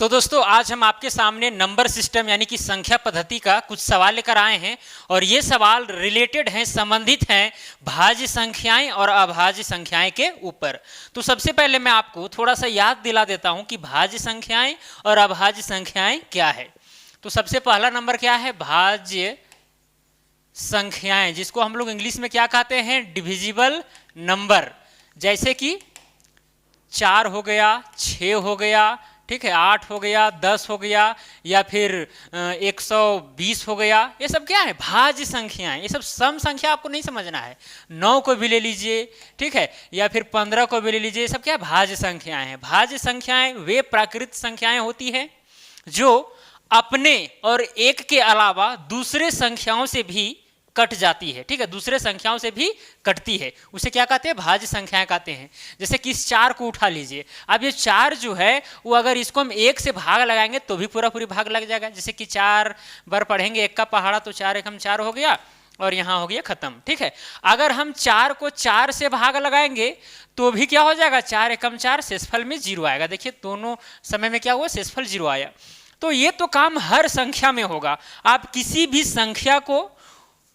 तो दोस्तों आज हम आपके सामने नंबर सिस्टम यानी कि संख्या पद्धति का कुछ सवाल लेकर आए हैं और ये सवाल रिलेटेड हैं, संबंधित हैं भाज्य संख्याएं और अभाज्य संख्याएं के ऊपर। तो सबसे पहले मैं आपको थोड़ा सा याद दिला देता हूं कि भाज्य संख्याएं और अभाज्य संख्याएं क्या है। तो सबसे पहला नंबर क्या है? भाज्य संख्याएं, जिसको हम लोग इंग्लिश में क्या कहते हैं? Divisible number. जैसे कि 4 हो गया, 6 हो गया, ठीक है, 8 हो गया, 10 हो गया, या फिर 120 हो गया। ये सब क्या है? भाज्य संख्याएं। ये सब सम संख्या आपको नहीं समझना है। 9 को भी ले लीजिए, ठीक है, या फिर 15 को भी ले लीजिए। ये सब क्या है? भाज्य संख्याएं हैं। भाज्य संख्याएं वे प्राकृत संख्याएं होती हैं जो अपने और एक के अलावा दूसरे संख्याओं से भी कट जाती है, ठीक है, दूसरे संख्याओं से भी कटती है। उसे क्या कहते हैं? भाज्य संख्याएं कहते हैं। जैसे कि इस 4 को उठा लीजिए। अब ये 4 जो है वो अगर इसको हम 1 से भाग लगाएंगे तो भी पूरा पूरी भाग लग जाएगा। जैसे कि 4 बार पढ़ेंगे 1 का पहाड़ा तो 4 एकम 4 हो गया और यहाँ हो गया खत्म, ठीक है। अगर हम 4 को 4 से भाग लगाएंगे तो भी क्या हो जाएगा? 4 एकम 4, शेषफल में 0 आएगा। देखिए दोनों समय में क्या हुआ? शेषफल 0 आया। तो ये तो काम हर संख्या में होगा। आप किसी भी संख्या को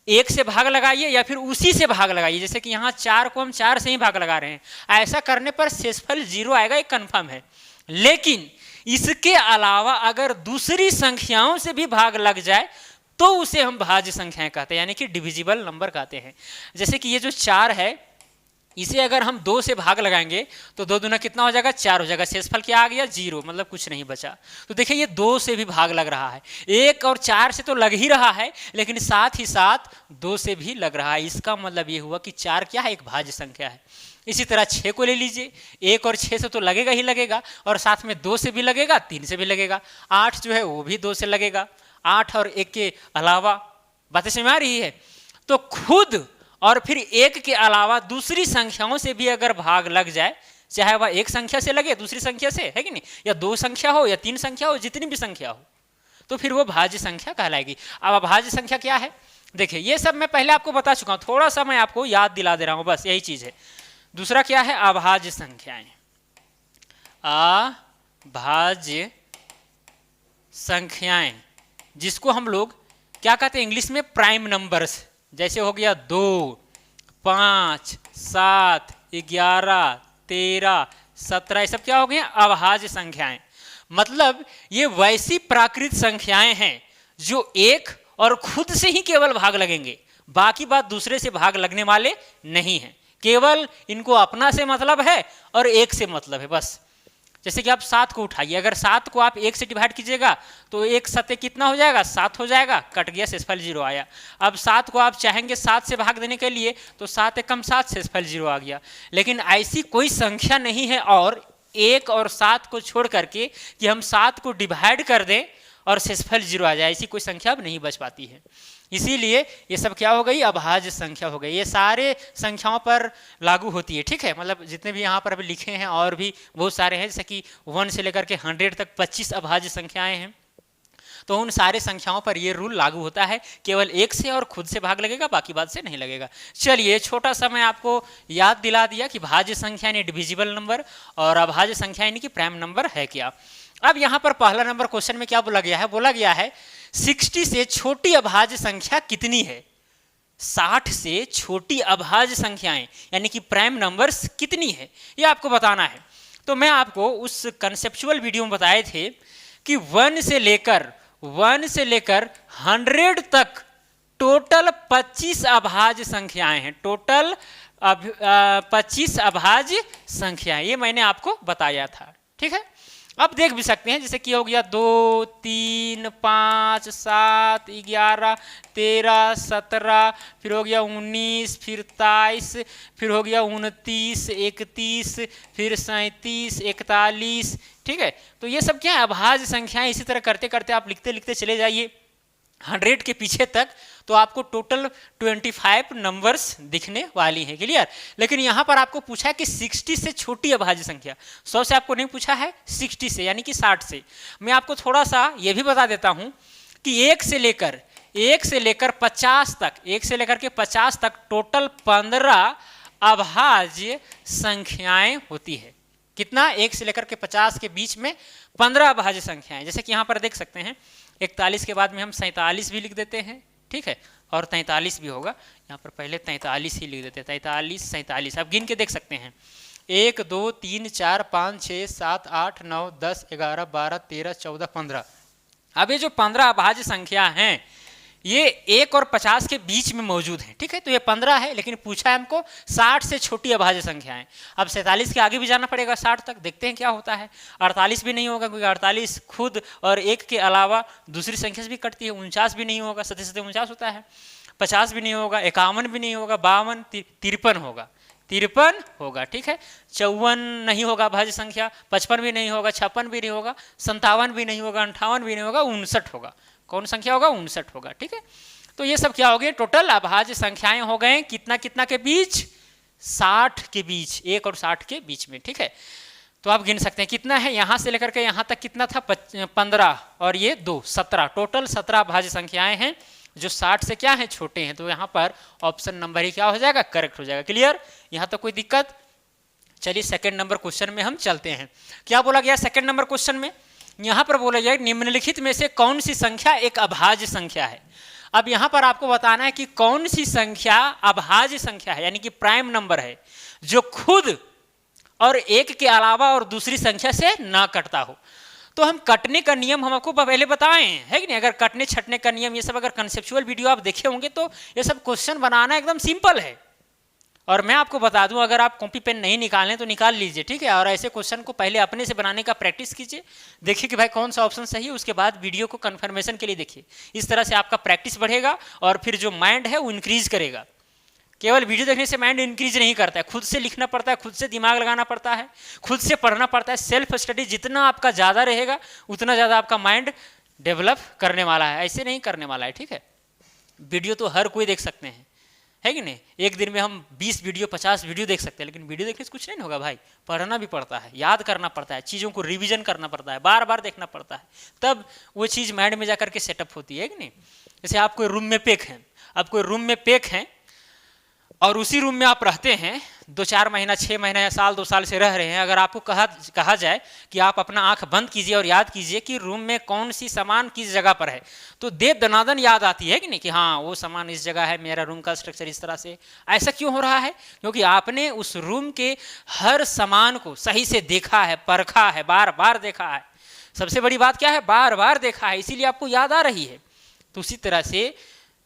1 से भाग लगाइए या फिर उसी से भाग लगाइए। जैसे कि यहाँ 4 को हम 4 से ही भाग लगा रहे हैं, ऐसा करने पर शेषफल 0 आएगा, ये कन्फर्म है। लेकिन इसके अलावा अगर दूसरी संख्याओं से भी भाग लग जाए तो उसे हम भाज्य संख्याएं कहते हैं, यानी कि डिविजिबल नंबर कहते हैं। जैसे कि ये जो 4 है, इसे अगर हम 2 से भाग लगाएंगे तो 2 दूना कितना हो जाएगा? 4 हो जाएगा। शेषफल क्या आ गया? 0, मतलब कुछ नहीं बचा। तो देखिए ये 2 से भी भाग लग रहा है। 1 और 4 से तो लग ही रहा है, लेकिन साथ ही साथ 2 से भी लग रहा है। इसका मतलब ये हुआ कि 4 क्या है? एक भाज्य संख्या है। इसी तरह 6 को ले लीजिए। 1 और 6 से तो लगेगा ही लगेगा, और साथ में 2 से भी लगेगा, 3 से भी लगेगा। 8 जो है वो भी 2 से लगेगा। 8 और 1 के अलावा, बातें समझ में आ रही है? तो खुद और फिर 1 के अलावा दूसरी संख्याओं से भी अगर भाग लग जाए, चाहे वह एक संख्या से लगे, दूसरी संख्या से, है कि नहीं, या 2 संख्या हो या 3 संख्या हो, जितनी भी संख्या हो, तो फिर वो भाज्य संख्या कहलाएगी। अब अभाज्य संख्या क्या है? देखिए ये सब मैं पहले आपको बता चुका हूं, थोड़ा सा मैं आपको याद दिला दे रहा हूं, बस यही चीज है। दूसरा क्या है? अभाज्य संख्याएं। अभाज्य संख्याएं, जिसको हम लोग क्या कहते हैं इंग्लिश में? Prime numbers. जैसे हो गया 2, 5, 7, 11, 13, 17, ये सब क्या हो गया? अभाज्य संख्याएं। मतलब ये वैसी प्राकृत संख्याएं हैं जो एक और खुद से ही केवल भाग लगेंगे, बाकी बात दूसरे से भाग लगने वाले नहीं हैं। केवल इनको अपना से मतलब है और एक से मतलब है, बस। जैसे कि आप 7 को उठाइए, अगर 7 को आप 1 से डिवाइड कीजिएगा तो 1 7 कितना हो जाएगा? 7 हो जाएगा, कट गया, शेषफल 0 आया। अब 7 को आप चाहेंगे 7 से भाग देने के लिए तो 7 एकम 7, शेषफल 0 आ गया। लेकिन ऐसी कोई संख्या नहीं है और 1 और 7 को छोड़ करके कि हम 7 को डिवाइड कर दें और शेषफल 0 आ जाए, ऐसी कोई संख्या अब नहीं बच पाती है। इसीलिए ये सब क्या हो गई? अभाज्य संख्या हो गई। ये सारे संख्याओं पर लागू होती है, ठीक है। मतलब जितने भी यहाँ पर अभी लिखे हैं और भी बहुत सारे हैं, जैसे कि 1 से लेकर के 100 तक 25 अभाज्य संख्याएं हैं। तो उन सारे संख्याओं पर ये रूल लागू होता है, केवल एक से और खुद से भाग लगेगा, बाकी बात से नहीं लगेगा। चलिए छोटा सा मैं आपको याद दिला दिया कि भाज्य संख्या यानी डिविजिबल नंबर और अभाज्य संख्या यानी कि प्राइम नंबर है क्या। अब यहाँ पर पहला नंबर क्वेश्चन में क्या बोला गया है? बोला गया है 60 से छोटी अभाज्य संख्या कितनी है? 60 से छोटी अभाज्य संख्याएं यानी कि प्राइम नंबर्स कितनी है, ये आपको बताना है। तो मैं आपको उस कंसेप्चुअल वीडियो में बताए थे कि 1 से लेकर 100 तक टोटल 25 अभाज्य संख्याएं हैं। टोटल 25 अभाज्य संख्याएं, ये मैंने आपको बताया था, ठीक है। अब देख भी सकते हैं, जैसे कि हो गया 2, 3, 5, 7, 11, 13, 17, फिर हो गया 19, फिर 23, फिर हो गया 29, 31, फिर 37, 41, ठीक है। तो ये सब क्या है? अभाज्य संख्याएं। इसी तरह करते करते आप लिखते लिखते चले जाइए 100 के पीछे तक, तो आपको टोटल 25 नंबर्स दिखने वाली हैं। क्लियर? लेकिन यहाँ पर आपको पूछा है कि 60 से छोटी अभाज्य संख्या। 100 से आपको नहीं पूछा है, 60 से यानी कि 60 से। मैं आपको थोड़ा सा ये भी बता देता हूँ कि 1 से लेकर 50 तक, 1 से लेकर के 50 तक टोटल 15 अभाज्य संख्याएं होती है। कितना, 1 से लेकर के 50 के बीच में 15 अभाज्य संख्याएं। जैसे कि यहाँ पर देख सकते हैं 41 के बाद में हम 47 भी लिख देते हैं, ठीक है, और 43 भी होगा, यहाँ पर पहले 43 ही लिख देते हैं, 43 47। आप गिन के देख सकते हैं 1 2 3 4 5 6 7 8 9 10 11 12 13 14 15। अब ये जो 15 अभाज्य संख्या हैं ये 1 और 50 के बीच में मौजूद हैं, ठीक है, तो ये 15 है, लेकिन पूछा है हमको 60 से छोटी अभाज्य संख्याएं। अब 47 के आगे भी जाना पड़ेगा 60 तक, देखते हैं क्या होता है। 48 भी नहीं होगा क्योंकि 48 खुद और 1 के अलावा दूसरी संख्या से भी कटती है। 49 भी नहीं होगा, 47 होता है। 50 भी नहीं होगा, 51 भी नहीं होगा, 52 53 होगा, 53 होगा, ठीक है। 54 नहीं होगा अभाज्य संख्या, 55 भी नहीं होगा, 56 भी नहीं होगा, 57 भी नहीं होगा, 58 भी नहीं होगा, 59 होगा। कौन संख्या होगा? 59 होगा, ठीक है। तो ये सब क्या हो गए? टोटल अभाज्य संख्याएं हो गए कितना कितना के बीच? 60 के बीच, 1 और 60 के बीच में, ठीक है। तो आप गिन सकते हैं कितना है, यहां से लेकर के यहां तक कितना था? 15 और ये 2 17, टोटल 17 अभाज्य संख्याएं हैं जो 60 से क्या है? छोटे हैं। तो यहाँ पर ऑप्शन नंबर ही क्या हो जाएगा? करेक्ट हो जाएगा। क्लियर? यहाँ तो कोई दिक्कत? चलिए सेकंड नंबर क्वेश्चन में हम चलते हैं। क्या बोला गया सेकंड नंबर क्वेश्चन में? यहाँ पर बोला गया निम्नलिखित में से कौन सी संख्या एक अभाज्य संख्या है। अब यहाँ पर आपको बताना है कि कौन सी संख्या अभाज्य संख्या है, यानी कि प्राइम नंबर है जो खुद और 1 के अलावा और दूसरी संख्या से ना कटता हो। तो हम कटने का नियम हम आपको पहले बताए हैं, है कि नहीं? अगर कटने छटने का नियम ये सब अगर कंसेप्चुअल वीडियो आप देखे होंगे तो ये सब क्वेश्चन बनाना एकदम सिंपल है। और मैं आपको बता दूं, अगर आप कॉपी पेन नहीं निकालें तो निकाल लीजिए, ठीक है। और ऐसे क्वेश्चन को पहले अपने से बनाने का प्रैक्टिस कीजिए, देखिए कि भाई कौन सा ऑप्शन सही है, उसके बाद वीडियो को कंफर्मेशन के लिए देखिए। इस तरह से आपका प्रैक्टिस बढ़ेगा और फिर जो माइंड है वो इंक्रीज करेगा। केवल वीडियो देखने से माइंड इंक्रीज नहीं करता है, खुद से लिखना पड़ता है, खुद से दिमाग लगाना पड़ता है, खुद से पढ़ना पड़ता है। सेल्फ स्टडी जितना आपका ज़्यादा रहेगा उतना ज़्यादा आपका माइंड डेवलप करने वाला है, ऐसे नहीं करने वाला है, ठीक है। वीडियो तो हर कोई देख सकते हैं, है कि नहीं? एक दिन में हम 20 वीडियो 50 वीडियो देख सकते हैं, लेकिन वीडियो देखने से कुछ नहीं होगा भाई। पढ़ना भी पड़ता है, याद करना पड़ता है, चीज़ों को रिवीजन करना पड़ता है, बार बार देखना पड़ता है, तब वो चीज़ माइंड में जाकर के सेटअप होती है कि नहीं? जैसे आप कोई रूम में पैक हैं, आप कोई रूम में पैक हैं और उसी रूम में आप रहते हैं 2-4 महीना 6 महीना या साल 2 साल से रह रहे हैं। अगर आपको कहा जाए कि आप अपना आंख बंद कीजिए और याद कीजिए कि रूम में कौन सी सामान किस जगह पर है, तो दे दनादन याद आती है कि नहीं, कि हाँ वो सामान इस जगह है, मेरा रूम का स्ट्रक्चर इस तरह से। ऐसा क्यों हो रहा है? क्योंकि आपने उस रूम के हर सामान को सही से देखा है, परखा है, बार बार देखा है। सबसे बड़ी बात क्या है? बार बार देखा है, इसीलिए आपको याद आ रही है। तो उसी तरह से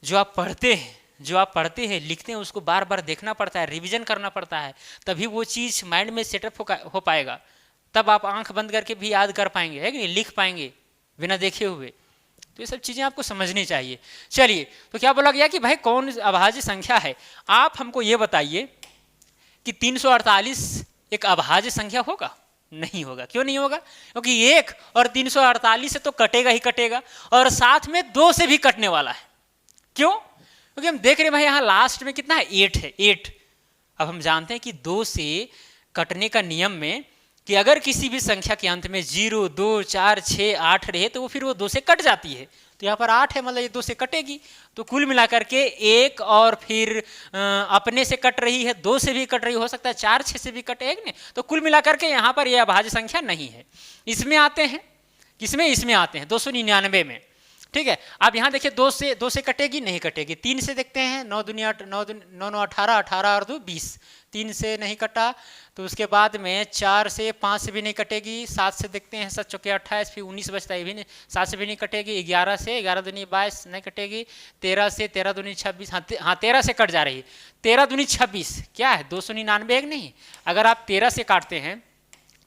जो आप पढ़ते हैं लिखते हैं, उसको बार बार देखना पड़ता है, रिवीजन करना पड़ता है, तभी वो चीज़ माइंड में सेटअप हो पाएगा। तब आप आंख बंद करके भी याद कर पाएंगे, है कि नहीं? लिख पाएंगे बिना देखे हुए। तो ये सब चीज़ें आपको समझनी चाहिए। चलिए, तो क्या बोला गया कि भाई कौन अभाज्य संख्या है? आप हमको ये बताइए कि 348 एक अभाज्य संख्या होगा? नहीं होगा। क्यों नहीं होगा? क्योंकि 1 और 348 से तो कटेगा ही कटेगा, और साथ में 2 से भी कटने वाला है। क्यों? क्योंकि हम देख रहे हैं भाई यहाँ लास्ट में कितना है? 8 है, 8। अब हम जानते हैं कि 2 से कटने का नियम में कि अगर किसी भी संख्या के अंत में 0, 2, 4, 6, 8 रहे तो वो फिर वो 2 से कट जाती है। तो यहाँ पर 8 है, मतलब ये 2 से कटेगी। तो कुल मिलाकर के 1 और फिर अपने से कट रही है, 2 से भी कट रही, हो सकता है 4, 6 से भी कटे, है कि नहीं? तो कुल मिलाकर के यहाँ पर यह अभाज्य संख्या नहीं है। इसमें आते हैं, किसमें? इसमें आते हैं 299 में, ठीक है। अब यहाँ देखिए 2 से कटेगी? नहीं कटेगी। 3 से देखते हैं, 9 दूनी 9 18, 18 और 2 20, 3 से नहीं कटा। तो उसके बाद में 4 से 5 से भी नहीं कटेगी। 7 से देखते हैं, 7 चौके 28, फिर 19 बचता है, ये भी नहीं, 7 से भी नहीं कटेगी। 11 से 11 दूनी 22 नहीं कटेगी। 13 से 13 दूनी 26, हाँ 13 से कट जा रही है। 13 दूनी 26 क्या है? 299 एक नहीं। अगर आप 13 से काटते हैं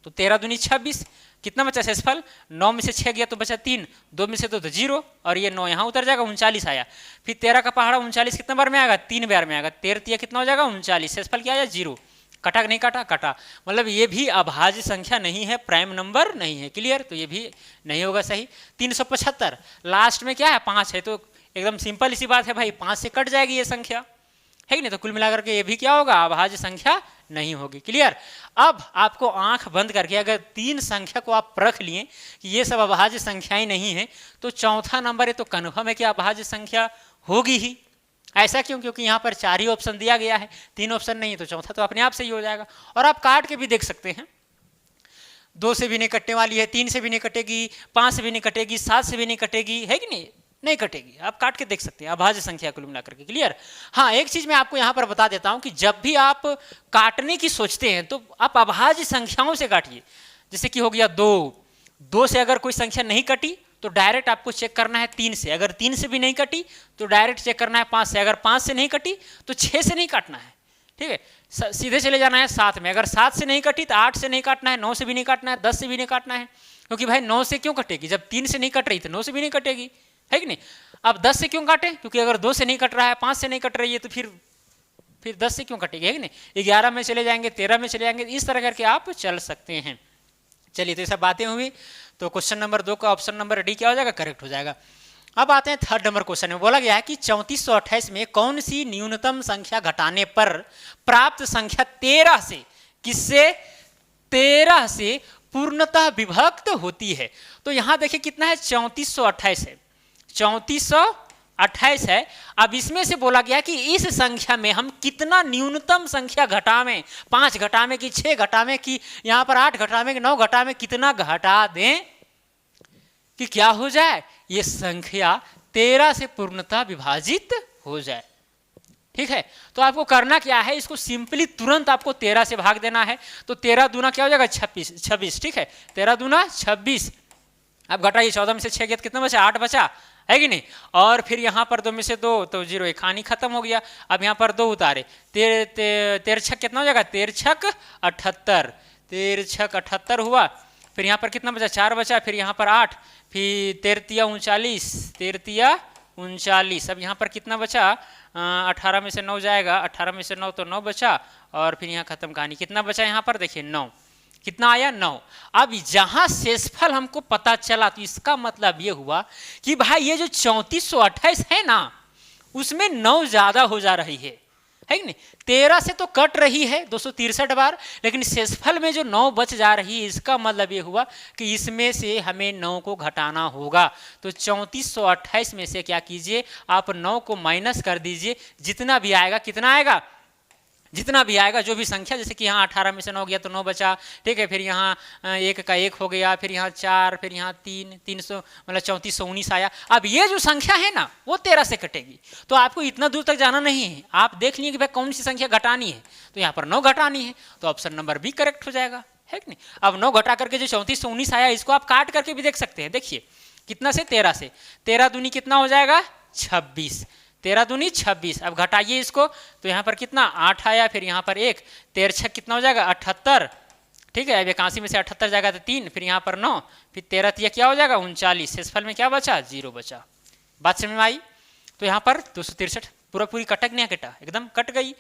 तो 13 दूनी 26, कितना बचा शेषफल? 9 में से 6 गया तो बचा 3, 2 में से 2 तो 0, और ये 9 यहाँ उतर जाएगा, 39 आया। फिर 13 का पहाड़ा 39 कितना बार में आएगा? 3 बार में आएगा। 13 कितना हो जाएगा? 39। शेषफल क्या आया? 0। कटा नहीं कटा? कटा। मतलब ये भी अभाज्य संख्या नहीं है, प्राइम नंबर नहीं है। क्लियर? तो ये भी नहीं होगा सही। 375 लास्ट में क्या है? 5 है, तो एकदम सिंपल इसी बात है भाई, 5 से कट जाएगी ये संख्या, है कि नहीं? तो कुल मिलाकर के ये भी क्या होगा? अभाज्य संख्या नहीं होगी। क्लियर? अब आपको आंख बंद करके अगर 3 संख्या को आप परख लिए कि ये सब अभाज्य संख्याएं नहीं है, तो चौथा नंबर है तो कन्फर्म है कि अभाज्य संख्या होगी ही। ऐसा क्यों? क्योंकि यहाँ पर 4 ही ऑप्शन दिया गया है, 3 ऑप्शन नहीं है, तो चौथा तो अपने आप से ही हो जाएगा। और आप काट के भी देख सकते हैं, 2 से भी नहीं कटने वाली है, 3 से भी नहीं कटेगी, 5 से भी नहीं कटेगी, 7 से भी नहीं कटेगी, है कि नहीं? नहीं कटेगी। आप काट के देख सकते हैं अभाज्य संख्या कुल मिलाकर के। क्लियर? हाँ, एक चीज मैं आपको यहाँ पर बता देता हूँ कि जब भी आप काटने की सोचते हैं तो आप अभाज्य संख्याओं से काटिए। जैसे कि हो गया 2 से अगर कोई संख्या नहीं कटी तो डायरेक्ट आपको चेक करना है 3 से, अगर 3 से भी नहीं कटी तो डायरेक्ट चेक करना है 5 से, अगर 5 से नहीं कटी तो 6 से नहीं काटना है। ठीक है, सीधे चले जाना है 7 में, अगर 7 से नहीं कटी तो 8 से नहीं काटना है, 9 से भी नहीं काटना है, 10 से भी नहीं काटना है, क्योंकि भाई 9 से क्यों कटेगी? जब 3 से नहीं कट रही तो 9 से भी नहीं कटेगी, है कि नहीं? अब 10 से क्यों काटे? क्योंकि अगर 2 से नहीं कट रहा है, 5 से नहीं कट रही है तो फिर 10 से क्यों कटेगी, है कि नहीं? 11 में चले जाएंगे, 13 में चले जाएंगे, इस तरह करके आप चल सकते हैं। चलिए, तो ये सब बातें हुई। तो क्वेश्चन नंबर 2 का ऑप्शन नंबर डी क्या हो जाएगा? करेक्ट हो जाएगा। अब आते हैं थर्ड नंबर क्वेश्चन में। बोला गया है कि 3428 में कौन सी न्यूनतम संख्या घटाने पर प्राप्त संख्या 13 से, किससे? 13 से पूर्णतः विभक्त होती है। तो यहां देखिए कितना है? 3428 है, 3428 है। अब इसमें से बोला गया कि इस संख्या में हम कितना न्यूनतम संख्या घटावें, 5 घटावें कि 6 घटावें कि यहाँ पर 8 घटावें कि 9 घटावें, कितना घटा दें कि क्या हो जाए? ये संख्या 13 से पूर्णतः विभाजित हो जाए। ठीक है, तो आपको करना क्या है? इसको सिंपली तुरंत आपको 13 से भाग देना है। तो 13 दूना क्या हो जाएगा? 26। ठीक है, 13 दूना 26। अब घटाइए, 14 में से 6 गया तो कितना बचा? 8 बचा, है कि नहीं? और फिर यहाँ पर 2 में से 2 तो 0, एक हानि खत्म हो गया। अब यहाँ पर 2 उतारे, 13 छक कितना हो जाएगा? 13 छक 78, 13 छक 78 हुआ। फिर यहाँ पर कितना बचा? 4 बचा, फिर यहाँ पर 8, फिर 13 तिया 39, 13 तिया 39। अब यहाँ पर कितना बचा? 18 में से 9 जाएगा, 18 में से 9 तो 9 बचा, और फिर यहाँ खत्म कहानी। कितना बचा यहाँ पर? देखिए 9, कितना आया? 9। अब जहां शेषफल हमको पता चला तो इसका मतलब ये हुआ कि भाई ये जो 3428 है ना, उसमें 9 ज्यादा हो जा रही है कि नहीं? 13 से तो कट रही है 263 बार, लेकिन शेषफल में जो 9 बच जा रही है, इसका मतलब ये हुआ कि इसमें से हमें 9 को घटाना होगा। तो 3428 में से क्या कीजिए? आप 9 को माइनस कर दीजिए, जितना भी आएगा, कितना आएगा? जितना भी आएगा, जो भी संख्या, जैसे कि यहाँ 18 में से 9 गया तो 9 बचा। ठीक है, फिर यहाँ 1 का 1 हो गया, फिर यहाँ 4, फिर यहाँ 3, 300 मतलब 3419 आया। अब ये जो संख्या है ना, वो 13 से कटेगी। तो आपको इतना दूर तक जाना नहीं है, आप देख लिए कि भाई कौन सी संख्या घटानी है। तो यहाँ पर 9 घटानी है, तो ऑप्शन नंबर बी करेक्ट हो जाएगा, है कि नहीं? अब 9 घटा करके जो 3419 आया, इसको आप काट करके भी देख सकते हैं। देखिए कितना से? 13 से। 13 दूनी कितना हो जाएगा? 26, 13 दूनी 26। अब घटाइए इसको, तो यहाँ पर कितना? 8 आया, फिर यहाँ पर 1, 13 छक कितना हो जाएगा? 78। ठीक है, अब 81 में से 78 जाएगा तो 3, फिर यहाँ पर 9, फिर 13 तिया क्या हो जाएगा? 39। शेषफल में क्या बचा? 0 बचा। बात समझ में आई? तो यहाँ पर 263 पूरी कटक नहीं कटा, एकदम कट गई।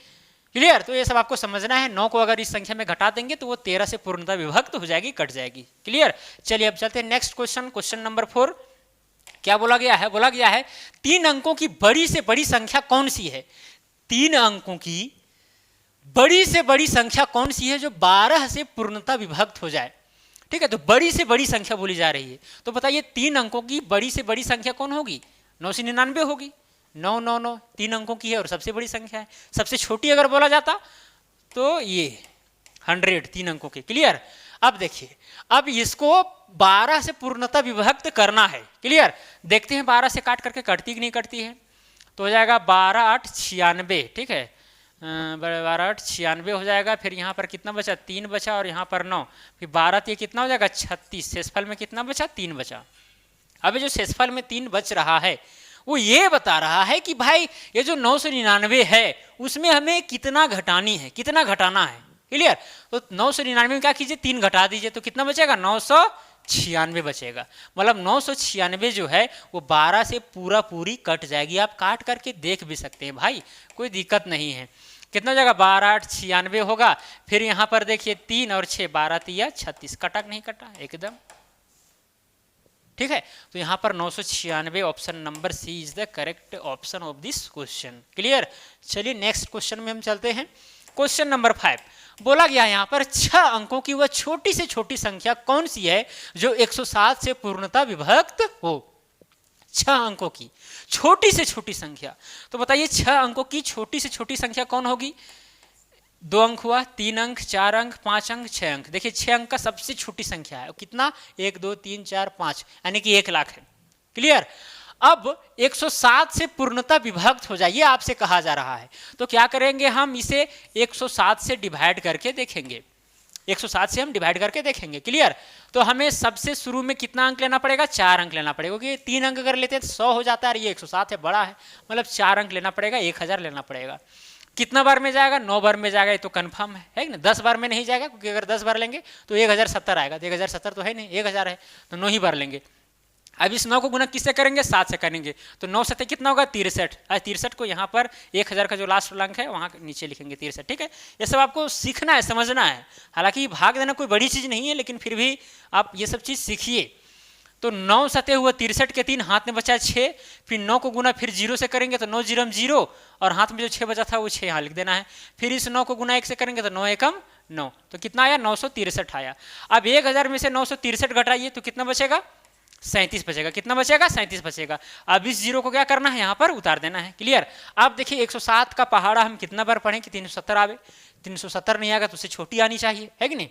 क्लियर? तो ये सब आपको समझना है। 9 को अगर इस संख्या में घटा देंगे तो वो 13 से पूर्णतः विभक्त हो जाएगी, कट जाएगी। क्लियर? चलिए अब चलते हैं नेक्स्ट क्वेश्चन, क्वेश्चन नंबर 4। क्या बोला गया है? बोला गया है 3 अंकों की बड़ी से बड़ी संख्या कौन सी है? 3 अंकों की बड़ी से बड़ी संख्या कौन सी है जो 12 से पूर्णतः विभक्त हो जाए? ठीक है, तो बड़ी से बड़ी संख्या बोली जा रही है। तो बताइए 3 अंकों की बड़ी से बड़ी संख्या कौन होगी? 999 होगी। 999 3 अंकों की है और सबसे बड़ी संख्या है। सबसे छोटी अगर बोला जाता तो ये 100 3 अंकों के। क्लियर? अब देखिए, अब इसको 12 से पूर्णतः विभक्त करना है। क्लियर? देखते हैं 12 से काट करके कटती कि नहीं कटती है। तो हो जाएगा 12 8 96। ठीक है, 12 8 96 हो जाएगा। फिर यहाँ पर कितना बचा? 3 बचा, और यहाँ पर 9, फिर 12 ये कितना हो जाएगा? 36। शेषफल में कितना बचा? 3 बचा। अब जो शेषफल में 3 बच रहा है, वो ये बता रहा है कि भाई ये जो 999 है उसमें हमें कितना घटानी है, कितना घटाना है। क्लियर? तो 999 में क्या कीजिए? 3 घटा दीजिए, तो कितना बचेगा? 996 बचेगा। मतलब 996 जो है वो 12 से पूरी कट जाएगी। आप काट करके देख भी सकते हैं भाई, कोई दिक्कत नहीं है। कितना हो जाएगा? 12 8 96 होगा। फिर यहाँ पर देखिए 3 और 6, 12 तिया 36। कटा नहीं कटा? एकदम ठीक है। तो यहाँ पर 996, option number C is the correct option of this question. Clear? चलिए नेक्स्ट क्वेश्चन में हम चलते हैं। क्वेश्चन नंबर 5 बोला गया यहाँ पर 6 अंकों की वह छोटी से छोटी संख्या कौन सी है जो 107 से पूर्णतः विभक्त हो? 6 अंकों की छोटी से छोटी संख्या। तो बताइए 6 अंकों की छोटी से छोटी संख्या कौन होगी? 2 अंक हुआ, 3 अंक, 4 अंक, 5 अंक, 6 अंक। देखिए 6 अंक का सबसे छोटी संख्या है, कितना, 1 2 3 4 5, यानी कि 1 लाख है। क्लियर। अब 107 से पूर्णतः विभक्त हो जाए, ये आपसे कहा जा रहा है। तो क्या करेंगे, हम इसे 107 से डिवाइड करके देखेंगे, 107 से हम डिवाइड करके देखेंगे। क्लियर। तो हमें सबसे शुरू में कितना अंक लेना पड़ेगा, 4 अंक लेना पड़ेगा, क्योंकि 3 अंक अगर लेते हैं तो 100 हो जाता है, और ये 107 है, बड़ा है, मतलब 4 अंक लेना पड़ेगा, 1000 लेना पड़ेगा। कितना बार में जाएगा, 9 बार में जाएगा, ये तो कंफर्म है कि ना। 10 बार में नहीं जाएगा, क्योंकि अगर 10 बार लेंगे तो 1070 आएगा, तो 1070 तो है नहीं, 1000 है, तो 9 ही बार लेंगे। अब इस 9 को गुना किससे करेंगे, 7 से करेंगे, तो 9 7 कितना होगा, 63। 63 को यहाँ पर 1000 का जो लास्ट अंक है वहाँ नीचे लिखेंगे 63। ठीक है, ये सब आपको सीखना है, समझना है। हालांकि भाग देना कोई बड़ी चीज़ नहीं है, लेकिन फिर भी आप ये सब चीज़ सीखिए। तो 9 7 हुआ 63 के 3, हाथ में बचा 6, फिर 9 को गुना फिर 0 से करेंगे तो 9 0 0, और हाथ में जो 6 बचा था वो 6 यहाँ लिख देना है। फिर इस 9 को गुना 1 से करेंगे तो 9 एकम 9, तो कितना आया, 963 आया। अब 1000 में से 963 घटाइए तो कितना बचेगा, 37 बचेगा। कितना बचेगा, 37 बचेगा। अब इस 0 को क्या करना है, यहाँ पर उतार देना है। क्लियर। अब देखिए 107 का पहाड़ा हम कितना बार पढ़ें कि 370 आवे, 370 नहीं आएगा तो उससे छोटी आनी चाहिए, है कि नहीं।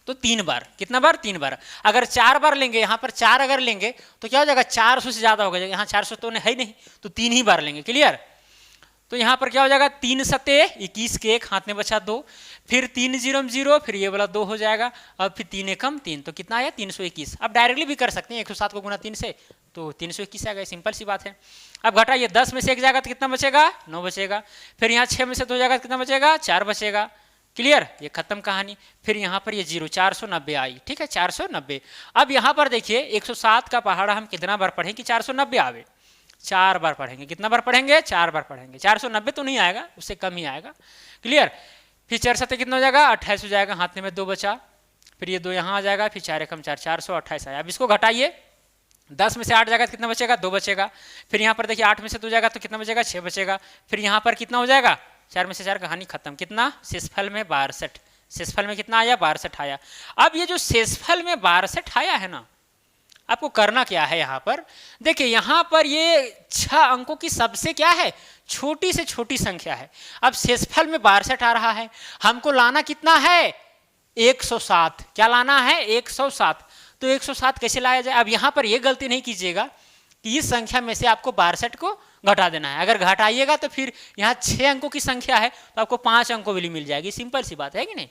तो 3 बार, कितना बार, 3 बार। अगर 4 बार लेंगे, यहाँ पर 4 अगर लेंगे तो क्या हो जाएगा, 400 से ज़्यादा हो गया, यहाँ 400 तो है ही नहीं, तो 3 ही बार लेंगे। क्लियर। तो यहाँ पर क्या हो जाएगा, 3 सत्ते 21 के 1, हाथ में बचा 2, फिर 3 0 0, फिर ये वाला 2 हो जाएगा, और फिर 3 एकम 3, तो कितना आया, 321। अब डायरेक्टली भी कर सकते हैं, 107 को गुना 3 से तो 321 आएगा, सिंपल सी बात है। अब घटाइए, 10 में से 1 जाएगा तो कितना बचेगा, 9 बचेगा, फिर यहाँ 6 में से 2 जाएगा तो कितना बचेगा, 4 बचेगा। क्लियर, ये खत्म कहानी। फिर यहाँ पर ये 0, 490 आई। ठीक है, 490। अब यहाँ पर देखिए 107 का पहाड़ा हम कितना बार पढ़ें कि 490 आवे, 4 बार पढ़ेंगे। कितना बार पढ़ेंगे, 4 बार पढ़ेंगे। 490 तो नहीं आएगा, उससे कम ही आएगा। क्लियर। फिर 4 7 कितना हो जाएगा, 28 हो जाएगा, हाथ में 2 बचा, फिर ये 2 यहाँ आ जाएगा, फिर 4 एकम 4, 428 आया। अब इसको घटाइए, 10 में से 8 जाएगा तो कितना बचेगा, 2 बचेगा। फिर यहाँ पर देखिए 8 में से 2 जाएगा तो कितना बचेगा, 6 बचेगा। फिर यहाँ पर कितना हो जाएगा, 4 में से 4, कहानी खत्म। कितना, शेषफल में 62, शेषफल में कितना आया, 62 आया। अब ये जो शेषफल में 62 आया है ना, आपको करना क्या है, यहाँ पर देखिए, यहाँ पर ये 6 अंकों की सबसे क्या है, छोटी से छोटी संख्या है। अब शेषफल में 62 आ रहा है, हमको लाना कितना है, 107। क्या लाना है, 107। तो 107 कैसे लाया जाए। अब यहाँ पर ये गलती नहीं कीजिएगा कि इस संख्या में से आपको 62 को घटा देना है। अगर घटाइएगा तो फिर यहाँ 6 अंकों की संख्या है तो आपको 5 अंकों वाली मिल जाएगी, सिंपल सी बात है कि नहीं।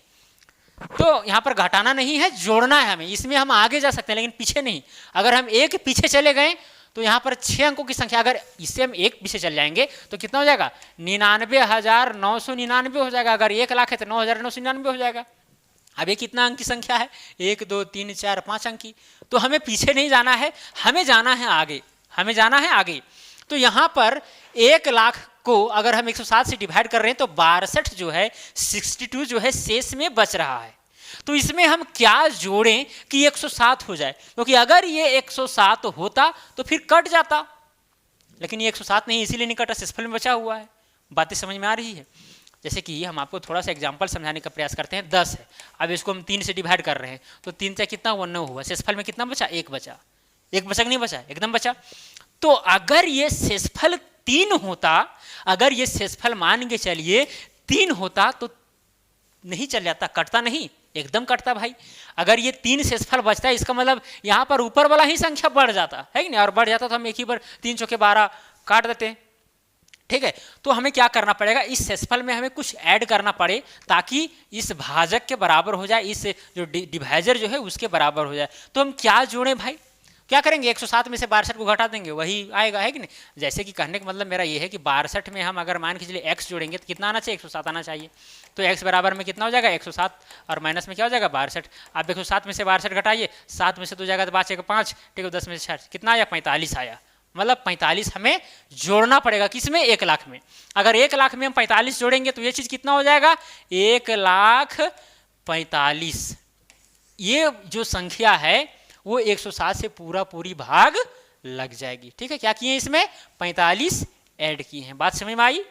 तो यहाँ पर घटाना नहीं है, जोड़ना है हमें। इसमें हम आगे जा सकते हैं लेकिन पीछे नहीं। अगर हम एक पीछे चले गए तो यहाँ पर 6 अंकों की संख्या, अगर इससे हम एक पीछे चल जाएंगे तो कितना हो जाएगा, 99,999 हो जाएगा। अगर 1 लाख है तो 9,999 हो जाएगा। अब ये कितना अंक की संख्या है, 1 2 3 4 5 अंक की। तो हमें पीछे नहीं जाना है, हमें जाना है आगे, हमें जाना है आगे। तो यहाँ पर 1 लाख को अगर हम 107 से डिवाइड कर रहे हैं तो 62 जो है, 62 जो है शेष में बच रहा है। तो इसमें हम क्या जोड़ें कि 107 हो जाए, क्योंकि अगर ये 107 होता तो फिर कट जाता, लेकिन ये 107 नहीं, इसीलिए नहीं कटा, शेषफल में बचा हुआ है। बातें समझ में आ रही है। जैसे कि हम आपको थोड़ा सा एग्जांपल समझाने का प्रयास करते हैं। 10 है, अब इसको हम 3 से डिवाइड कर रहे हैं तो 3 से कितना हुआ, 9 हुआ। शेषफल में कितना बचा, 1 बचा। 1 बचा कि नहीं बचा, एकदम बचा। तो अगर ये शेषफल 3 होता, अगर ये शेषफल मान के चलिए 3 होता तो नहीं चल जाता, कटता नहीं, एकदम कटता भाई। अगर ये 3 शेषफल बचता है, इसका मतलब यहाँ पर ऊपर वाला ही संख्या बढ़ जाता है कि नहीं, और बढ़ जाता तो हम एक ही बार 3 चौके 12 काट देते हैं। ठीक है, तो हमें क्या करना पड़ेगा, इस शेषफल में हमें कुछ ऐड करना पड़े ताकि इस भाजक के बराबर हो जाए, इस जो डिवाइजर जो है उसके बराबर हो जाए। तो हम क्या जोड़ें भाई, क्या करेंगे, 107 में से 62 को घटा देंगे, वही आएगा, है कि नहीं। जैसे कि कहने का मतलब मेरा ये है कि 62 में हम अगर मान के चलिए x जोड़ेंगे तो कितना आना चाहिए, 107 आना चाहिए। तो x बराबर में कितना हो जाएगा, 107, और माइनस में क्या हो जाएगा, 62। आप 107 में से 62 घटाइए, 7 में से 2 जाएगा तो बचेगा 5, ठीक है, 10 में से 6 कितना आया, 45 आया। मतलब 45 हमें जोड़ना पड़ेगा, किसमें, 1 लाख में। अगर 1 लाख में हम 45 जोड़ेंगे तो ये चीज़ कितना हो जाएगा, 1,45,000। ये जो संख्या है वो 107 से पूरी भाग लग जाएगी। ठीक है, क्या किए इसमें, 45 ऐड किए हैं। बात समझ में आई,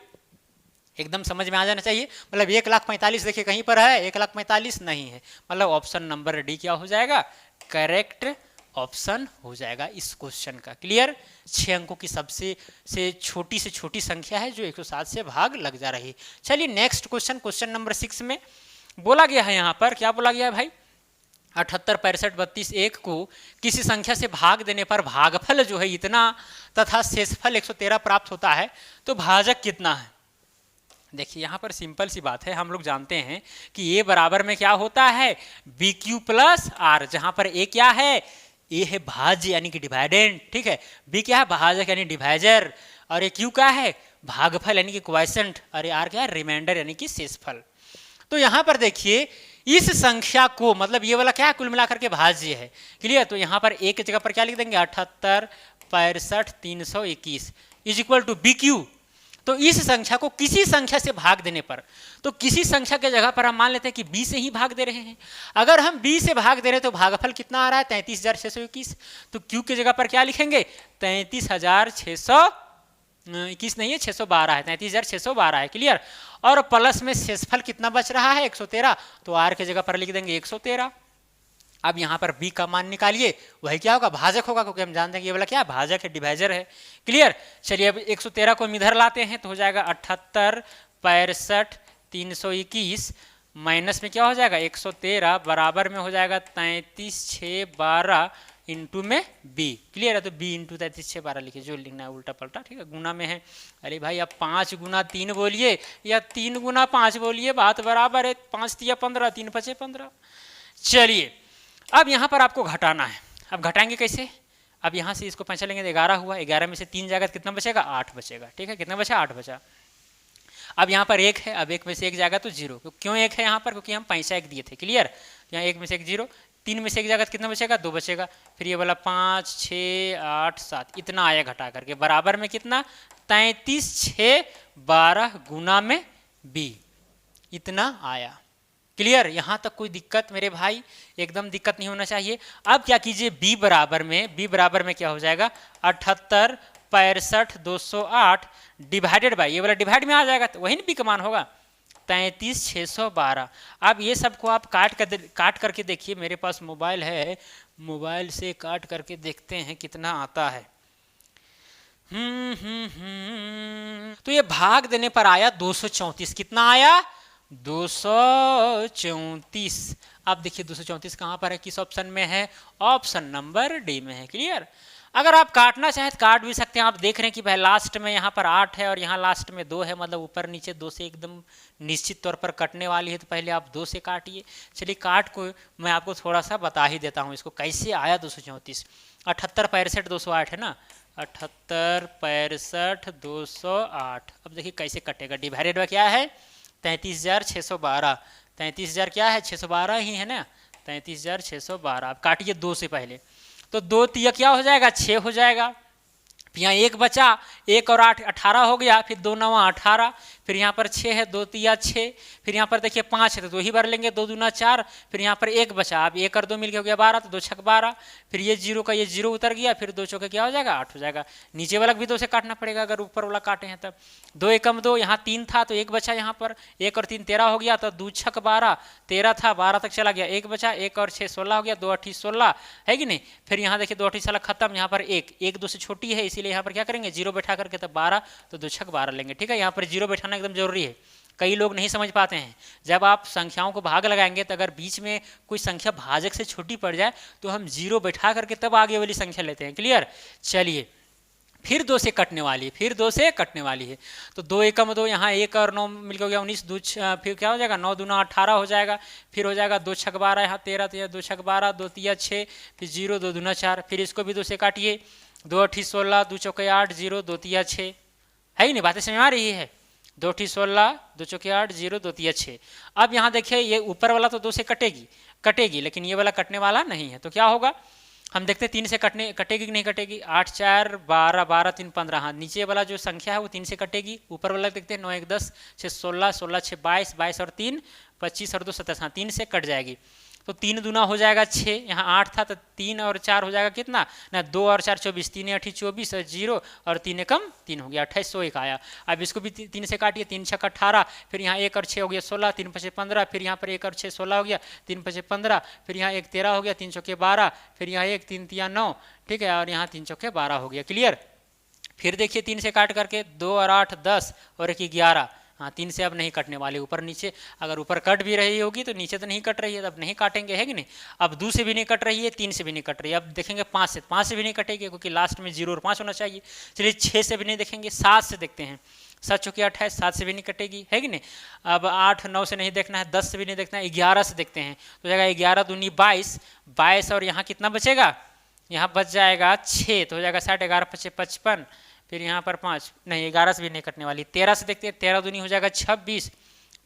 एकदम समझ में आ जाना चाहिए। मतलब 1,45,000 देखिए कहीं पर है, 1,45,000 नहीं है, मतलब ऑप्शन नंबर डी क्या हो जाएगा, करेक्ट ऑप्शन हो जाएगा इस क्वेश्चन का। क्लियर? 6 अंकों की सबसे से छोटी संख्या है जो 107 से भाग लग जा रही है। चलिए नेक्स्ट क्वेश्चन, क्वेश्चन नंबर 6 में बोला गया है, यहाँ पर क्या बोला गया है भाई, 78, 65, 32, 1 को किसी संख्या से भाग देने पर भागफल जो है इतना तथा शेषफल 113 प्राप्त होता है, तो भाजक कितना है? देखिए यहाँ पर सिंपल सी बात है, हम लोग जानते हैं कि ए बराबर में क्या होता है, बी क्यू प्लस आर, जहां पर ए क्या है, ए है भाज्य यानी कि डिवाइडेंड, ठीक है, बी क्या है, भाजक यानी डिवाइजर, और ये क्यू क्या है, भागफल यानी कि क्वोशिएंट, और ये आर क्या है, रिमाइंडर यानी कि शेषफल। तो यहाँ पर देखिए इस संख्या को, मतलब ये वाला क्या है, कुल मिलाकर के भाज्य है। क्लियर? तो यहाँ पर एक जगह पर क्या लिख देंगे, 78, 65, 321 is equal to B Q. तो इस संख्या को किसी संख्या से भाग देने पर, तो किसी संख्या के जगह पर हम मान लेते हैं कि b से ही भाग दे रहे हैं। अगर हम b से भाग दे रहे हैं तो भागफल कितना आ रहा है, 33,621। तो q की जगह पर क्या लिखेंगे, 33,621 नहीं है, 612 है, 33,612 है। क्लियर? और प्लस में शेषफल कितना बच रहा है, 113, तो r की जगह पर लिख देंगे 113। अब यहाँ पर b का मान निकालिए, वही क्या होगा, भाजक होगा, क्योंकि हम जानते हैं कि ये वाला क्या है, भाजक है, डिवाइजर है। क्लियर? चलिए अब 113 को हम इधर लाते हैं तो हो जाएगा 78, 65, 321 माइनस में क्या हो जाएगा 113 बराबर में हो जाएगा 33,612 इंटू में b। क्लियर है? तो b इंटू 33,612 लिखिए, जो लिखना है उल्टा पलटा, ठीक है, गुना में है। अरे भाई अब 5 गुना 3 बोलिए या 3 गुना 5 बोलिए, बात बराबर है, 5 तिया 15, 3 पचे 15। चलिए अब यहाँ पर आपको घटाना है, अब घटाएंगे कैसे, अब यहाँ से इसको 5 लेंगे तो 11 हुआ, 11 में से 3 जाएगा तो कितना बचेगा, 8 बचेगा। ठीक है, कितना बचा, 8 बचा। अब यहाँ पर 1 है, अब 1 में से 1 जाएगा तो 0, क्यों 1 है यहाँ पर, क्योंकि हम पैसा 1 दिए थे। क्लियर? यहाँ 1 में से 1 0, 3 में से 1 जाएगा तो कितना बचेगा, 2 बचेगा। फिर ये वाला 5, 6, 8, 7 इतना आया घटा करके, बराबर में कितना, 33,612 गुना में b, इतना आया। क्लियर? यहाँ तक कोई दिक्कत मेरे भाई, एकदम दिक्कत नहीं होना चाहिए। अब क्या कीजिए, b बराबर में क्या हो जाएगा, 78, 65, 208 डिवाइडेड बाई, ये वाला डिवाइड में आ जाएगा तो वही ना b का मान होगा, 33,612। अब ये सबको आप काट करके देखिए, मेरे पास मोबाइल है, मोबाइल से काट करके देखते हैं कितना आता है। तो ये भाग देने पर आया 234, कितना आया, 234। अब देखिए 234 कहाँ पर है, किस ऑप्शन में है, ऑप्शन नंबर डी में है। क्लियर? अगर आप काटना चाहें तो काट भी सकते हैं। आप देख रहे हैं कि भाई लास्ट में यहाँ पर 8 है और यहाँ लास्ट में 2 है, मतलब ऊपर नीचे 2 से एकदम निश्चित तौर पर कटने वाली है, तो पहले आप 2 से काटिए। चलिए काट को मैं आपको थोड़ा सा बता ही देता हूँ, इसको कैसे आया 234। 78, 65, 208 है ना, 78, 65, 208। अब देखिए कैसे कटेगा, डिवाइडेड बाय क्या है, 33,612, 33,000 क्या है, 612 ही है ना, 33,612। अब काटिए 2 से पहले, तो 2 तिया क्या हो जाएगा, 6 हो जाएगा। यहाँ 1 बचा, 1 और 8 18 हो गया, फिर 2 9 18, फिर यहाँ पर 6 है, 2 तिया 6, फिर यहाँ पर देखिए 5 है तो 2 ही बार लेंगे, 2 दूना 4, फिर यहाँ पर 1 बचा, अब 1 और 2 मिलके हो गया 12, तो 2 छक 12, फिर ये 0 का ये 0 उतर गया, फिर 2 चौके क्या हो जाएगा, 8 हो जाएगा। नीचे वाला भी 2 से काटना पड़ेगा अगर ऊपर वाला काटे हैं तब। 2 एकम 2, यहाँ 3 था तो 1 बचा, यहाँ पर 1 और 3 13 हो गया, तो 2 छक 12, 13 था 12 तक चला गया, 1 बचा, 1 और 6 16 हो गया, 2 8 16 है कि नहीं। फिर यहाँ देखिए 2 8 16 खत्म, यहाँ पर 1 2 से छोटी है, इसीलिए यहाँ पर क्या करेंगे, 0 बैठा करके तब 12, तो 2 छक 12 लेंगे। ठीक है, यहाँ पर 0 बैठाना एकदम जरूरी है, कई लोग नहीं समझ पाते हैं। जब आप संख्याओं को भाग लगाएंगे तो अगर बीच में कोई संख्या भाजक से छोटी पड़ जाए तो हम 0 बैठा करके तब आगे वाली संख्या लेते हैं। क्लियर? चलिए फिर 2 से कटने वाली है, फिर 2 से कटने वाली है, तो 2 एकम 2, यहाँ 1 और 9 मिलकर हो गया 19, 2 फिर क्या हो जाएगा, 9 दूना 18 हो जाएगा, फिर हो जाएगा 2 छक 12, यहाँ 13 तो 2 छक 12, 2 तिया 6, फिर 0 2 दूना 4, फिर इसको भी 2 से काटिए, 2 8 16, 2 चौके 8, 0 2 तिया 6, है ही नहीं, बातें समझ आ रही है। 2 8 16, 2 चौके 8, 0 2 तिया 6। अब यहाँ देखिए ये ऊपर वाला तो 2 से कटेगी, लेकिन ये वाला कटने वाला नहीं है, तो क्या होगा, हम देखते हैं 3 से कटेगी कि नहीं कटेगी। 8 4 12, 12 3 15, हाँ नीचे वाला जो संख्या है वो 3 से कटेगी, ऊपर वाला देखते हैं 9 1 10, 6 16, 16 6 22, 22 और 3 25 और 2 27, हाँ 3 से कट जाएगी। तो 3 दूना हो जाएगा 6, यहाँ 8 था तो 3 और 4 हो जाएगा कितना ना 2 और 4 24, 3 8 24 और 0 और 3 एकम 3 हो गया 2801 आया। अब इसको भी 3 से काटिए, 3 6 18, फिर यहाँ 1 और 6 हो गया 16, 3 5 15, फिर यहाँ पर 1 और 6 16 हो गया, 3 5 15, फिर यहाँ 1 13 हो गया, 3 चौके 12, फिर यहाँ 1 3 3 9, ठीक है, और यहाँ 3 चौके 12 हो गया। क्लियर। फिर देखिए 3 से काट करके 2 और 8 10 और 1 11, हाँ 3 से अब नहीं कटने वाले, ऊपर नीचे अगर ऊपर कट भी रही होगी तो नीचे तो नहीं कट रही है, तब नहीं काटेंगे, है कि नहीं। अब 2 से भी नहीं कट रही है, 3 से भी नहीं कट रही है, अब देखेंगे 5 से भी नहीं कटेगी क्योंकि लास्ट में 0 और 5 होना चाहिए। चलिए 6 से भी नहीं देखेंगे, 7 से देखते हैं, 7 चौकी 28, 7 से भी नहीं कटेगी, है कि नहीं। अब 8 9 से नहीं देखना है, 10 से भी नहीं देखना है, 11 से देखते हैं, तो जाएगा 11 दूनी 22, 22 और यहाँ कितना बचेगा, यहाँ बच जाएगा 6, तो हो जाएगा 60, 11 5 55, फिर यहाँ पर 5 नहीं, 11 से भी नहीं कटने वाली। 13 से देखते हैं, 13 दूनी हो जाएगा 26,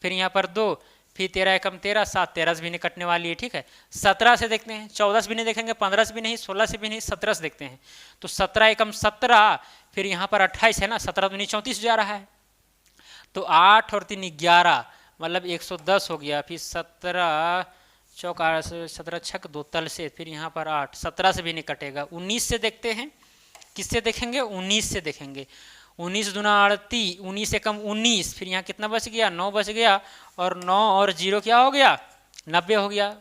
फिर यहाँ पर 2, फिर 13 एकम 13 7, 13 से भी नहीं कटने वाली है, ठीक है। 17 से देखते हैं, 14 से भी नहीं देखेंगे, 15 से भी नहीं, 16 से भी नहीं, 17 से देखते हैं, तो 17 एकम 17, फिर यहाँ पर 28 है ना, 17 दूनी 34 जा रहा है, तो 8 और 3 11 मतलब 110 हो गया, फिर 17 चौका 17 छक 2 तल से, फिर यहाँ पर 8, 17 से भी नहीं कटेगा। 19 से देखते हैं, किससे देखेंगे, 19 से देखेंगे, 19 दूना 38, 19 से कम 19, फिर यहाँ कितना बच गया, 9 बच गया, और 9 और 0 क्या हो गया, 90 हो गया।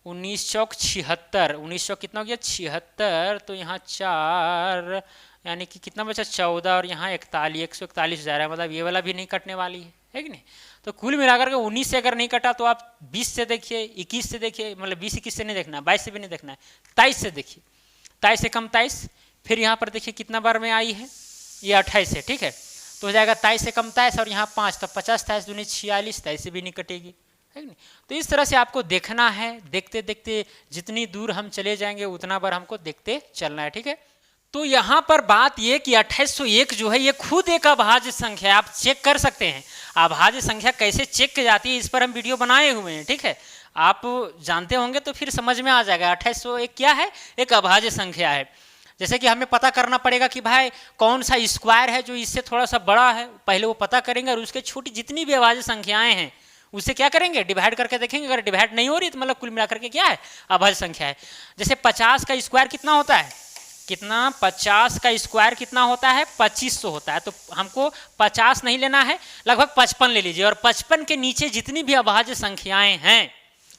19 चौक 76, 19 चौक कितना हो गया 76, तो यहाँ 4 यानी कि कितना बचा 14, और यहाँ 41, 141 जा रहा है, मतलब ये वाला भी नहीं कटने वाली है कि नहीं। तो कुल मिलाकर के 19 से अगर नहीं कटा तो आप 20 से देखिए, 21 से देखिए, मतलब 20 21 से नहीं देखना, 22 से भी नहीं देखना है, 23 से देखिए, 23 से कम 23, फिर यहाँ पर देखिए कितना बार में आई है, ये 28 है, ठीक है, तो हो जाएगा 23 से कम 23 और यहाँ 5, तो 50 23 दूनी 46, 23 से भी नहीं कटेगी, है कि नहीं। तो इस तरह से आपको देखना है, देखते देखते जितनी दूर हम चले जाएंगे उतना बार हमको देखते चलना है, ठीक है। तो यहाँ पर बात ये कि 2801 जो है ये खुद एक अभाज्य संख्या है, आप चेक कर सकते हैं अभाज्य संख्या कैसे चेक की जाती है, इस पर हम वीडियो बनाए हुए हैं, ठीक है। आप जानते होंगे तो फिर समझ में आ जाएगा 2801 क्या है, एक अभाज्य संख्या है। जैसे कि हमें पता करना पड़ेगा कि भाई कौन सा स्क्वायर है जो इससे थोड़ा सा बड़ा है, पहले वो पता करेंगे, और उसके छोटी जितनी भी अभाज्य संख्याएं हैं उससे क्या करेंगे, डिवाइड करके देखेंगे, अगर डिवाइड नहीं हो रही तो मतलब कुल मिलाकर के क्या है, अभाज्य संख्या है। जैसे 50 का स्क्वायर कितना होता है, कितना 50 का स्क्वायर कितना होता है 2500 होता है, तो हमको 50 नहीं लेना है, लगभग 55 ले लीजिए, और 55 के नीचे जितनी भी अभाज्य संख्याएं हैं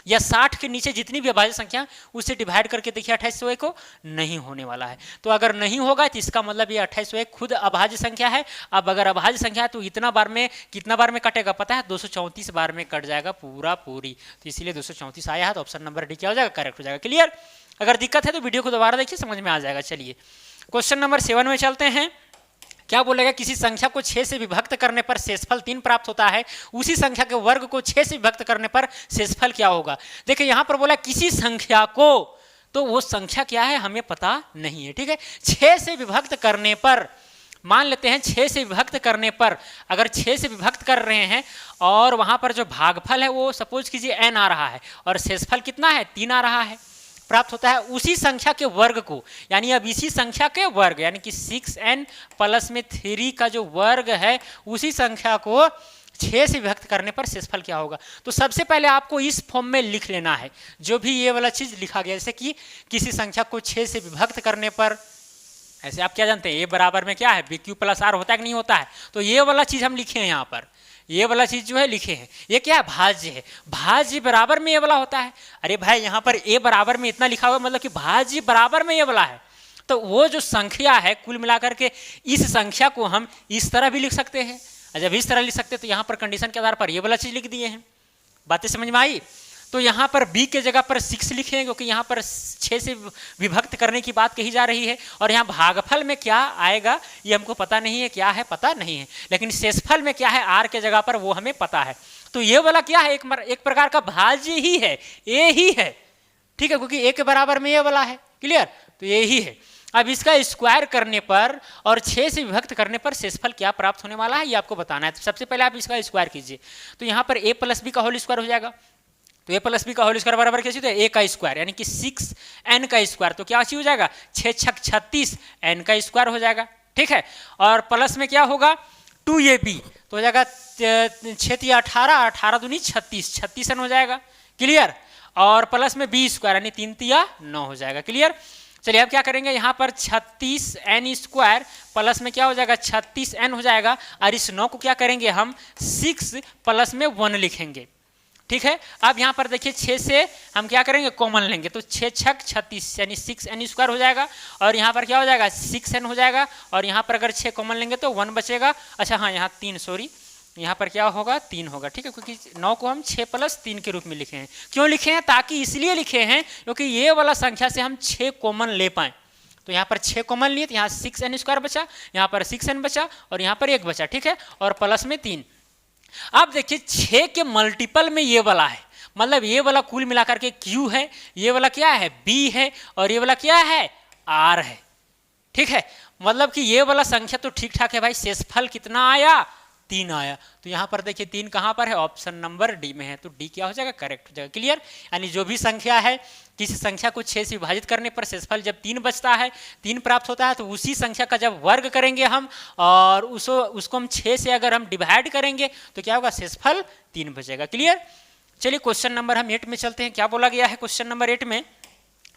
या 60 के नीचे जितनी भी अभाज्य संख्या उससे डिवाइड करके देखिए 2801 को, नहीं होने वाला है। तो अगर नहीं होगा तो इसका मतलब ये 2801 खुद अभाज्य संख्या है। अब अगर अभाज्य संख्या है तो इतना बार में कितना बार में कटेगा पता है, 234 बार में कट जाएगा पूरा पूरी, तो इसीलिए 234 आया है, तो ऑप्शन नंबर डी क्या हो जाएगा, करेक्ट हो जाएगा। क्लियर। अगर दिक्कत है तो वीडियो को दोबारा देखिए, समझ में आ जाएगा। चलिए क्वेश्चन नंबर 7 में चलते हैं। क्या बोलेगा, किसी संख्या को 6 से विभक्त करने पर शेषफल 3 प्राप्त होता है, उसी संख्या के वर्ग को 6 से विभक्त करने पर शेषफल क्या होगा। देखिए यहां पर बोला किसी संख्या को, तो वो संख्या क्या है हमें पता नहीं है, ठीक है। 6 से विभक्त करने पर, मान लेते हैं 6 से विभक्त करने पर, अगर 6 से विभक्त कर रहे हैं और वहां पर जो भागफल है वो सपोज कीजिए n आ रहा है और शेषफल कितना है 3 आ रहा है, प्राप्त होता है उसी संख्या के वर्ग को, यानी अब इसी संख्या के वर्ग यानी कि 6n प्लस में 3 का जो वर्ग है उसी संख्या को 6 से विभक्त करने पर शेषफल क्या होगा। तो सबसे पहले आपको इस फॉर्म में लिख लेना है जो भी ये वाला चीज लिखा गया, जैसे कि किसी संख्या को 6 से विभक्त करने पर, ऐसे आप क्या जानते हैं a बराबर में क्या है bq प्लस r होता है कि नहीं होता है, तो ये वाला चीज हम लिखे हैं यहाँ पर, ये वाला चीज जो है लिखे हैं, ये क्या है भाज्य है, भाज्य बराबर में ये वाला होता है। अरे भाई यहाँ पर a बराबर में इतना लिखा हुआ मतलब कि भाज्य बराबर में ये वाला है, तो वो जो संख्या है कुल मिलाकर के इस संख्या को हम इस तरह भी लिख सकते हैं, जब इस तरह लिख सकते हैं तो यहाँ पर कंडीशन के आधार पर ये वाला चीज लिख दिए हैं। बातें समझ में आई। तो यहाँ पर b के जगह पर 6 लिखे हैं क्योंकि यहाँ पर 6 से विभक्त करने की बात कही जा रही है, और यहाँ भागफल में क्या आएगा ये हमको पता नहीं है, क्या है पता नहीं है, लेकिन शेषफल में क्या है r के जगह पर वो हमें पता है। तो ये वाला क्या है एक प्रकार का भाज्य ही है, a ही है, ठीक है, क्योंकि a के बराबर में ये वाला है। क्लियर। तो ये ही है। अब इसका स्क्वायर करने पर और 6 से विभक्त करने पर शेषफल क्या प्राप्त होने वाला है ये आपको बताना है। तो सबसे पहले आप इसका स्क्वायर कीजिए, तो यहाँ पर a प्लस बी का होल स्क्वायर हो जाएगा, तो a प्लस बी का होल स्क्वायर बराबर क्या चीज है a का स्क्वायर यानी कि 6n का स्क्वायर, तो क्या चीज हो जाएगा 6 छक 36 n का स्क्वायर हो जाएगा, ठीक है। और प्लस में क्या होगा 2ab, तो हो जाएगा 6 18 18 दूनी 36 36n हो जाएगा। क्लियर। और प्लस में बी स्क्वायर यानी 3 तिया 9 हो जाएगा। क्लियर। चलिए अब क्या करेंगे, यहाँ पर 36n स्क्वायर प्लस में क्या हो जाएगा 36n हो जाएगा, और इस 9 को क्या करेंगे हम 6 प्लस में 1 लिखेंगे। ठीक है। अब यहाँ पर देखिए 6 से हम क्या करेंगे कॉमन लेंगे, तो 6 छक 36 यानी 6n स्क्वायर हो जाएगा, और यहाँ पर क्या हो जाएगा 6n हो जाएगा, और यहाँ पर अगर 6 कॉमन लेंगे तो 1 बचेगा। अच्छा हाँ, यहाँ 3 सॉरी, यहाँ पर क्या होगा 3 होगा। ठीक है, क्योंकि 9 को हम 6 प्लस 3 के रूप में लिखे हैं। क्यों लिखे हैं, ताकि इसलिए लिखे हैं क्योंकि ये वाला संख्या से हम 6 कॉमन ले पाएँ। तो यहाँ पर 6 कॉमन लिए तो यहाँ 6n स्क्वायर बचा, यहाँ पर 6n बचा, और यहाँ पर 1 बचा। ठीक है, और प्लस में 3। अब देखिए 6 के मल्टीपल में ये वाला है, मतलब ये वाला कुल मिलाकर के Q है, ये वाला क्या है B है, और ये वाला क्या है R है। ठीक है, मतलब कि ये वाला संख्या तो ठीक ठाक है भाई। शेषफल कितना आया 3 आया। तो यहाँ पर देखिए 3 कहाँ पर है, ऑप्शन नंबर डी में है, तो डी क्या हो जाएगा करेक्ट हो जाएगा। क्लियर। यानी जो भी संख्या है, किसी संख्या को 6 से विभाजित करने पर शेषफल जब 3 बचता है, 3 प्राप्त होता है, तो उसी संख्या का जब वर्ग करेंगे हम और उसको हम 6 से अगर हम डिवाइड करेंगे तो क्या होगा शेषफल 3 बचेगा। क्लियर। चलिए क्वेश्चन नंबर हम 8 में चलते हैं। क्या बोला गया है क्वेश्चन नंबर 8 में,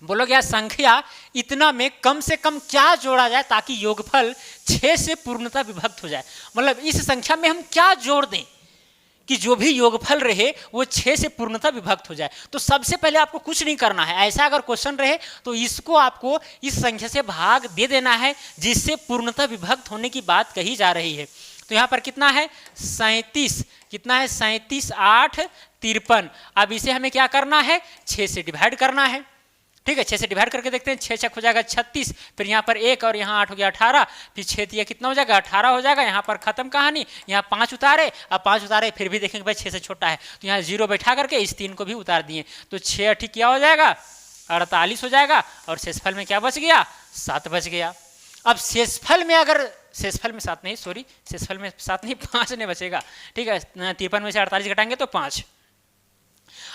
बोला गया संख्या इतना में कम से कम क्या जोड़ा जाए ताकि योगफल 6 से पूर्णतः विभक्त हो जाए। मतलब इस संख्या में हम क्या जोड़ दें कि जो भी योगफल रहे वो 6 से पूर्णतः विभक्त हो जाए। तो सबसे पहले आपको कुछ नहीं करना है, ऐसा अगर क्वेश्चन रहे तो इसको आपको इस संख्या से भाग दे देना है जिससे पूर्णतः विभक्त होने की बात कही जा रही है। तो यहाँ पर कितना है 37, कितना है 37 8 53। अब इसे हमें क्या करना है 6 से डिवाइड करना है। ठीक है, 6 से डिवाइड करके देखते हैं, 6 छक हो जाएगा 36, फिर यहाँ पर 1 और यहाँ 8 हो गया 18, फिर 6 तिया कितना हो जाएगा 18 हो जाएगा। यहाँ पर खत्म कहानी, यहाँ 5 उतारे, अब 5 उतारे फिर भी देखेंगे भाई 6 से छोटा है, तो यहाँ 0 बैठा करके इस 3 को भी उतार दिए, तो 6 8 क्या हो जाएगा 48 हो जाएगा, और शेषफल में क्या बच गया 7 बच गया। अब शेषफल में अगर शेषफल में 7 नहीं, सॉरी शेषफल में 7 नहीं 5 नहीं बचेगा। ठीक है, 53 में से 48 घटाएंगे तो 5।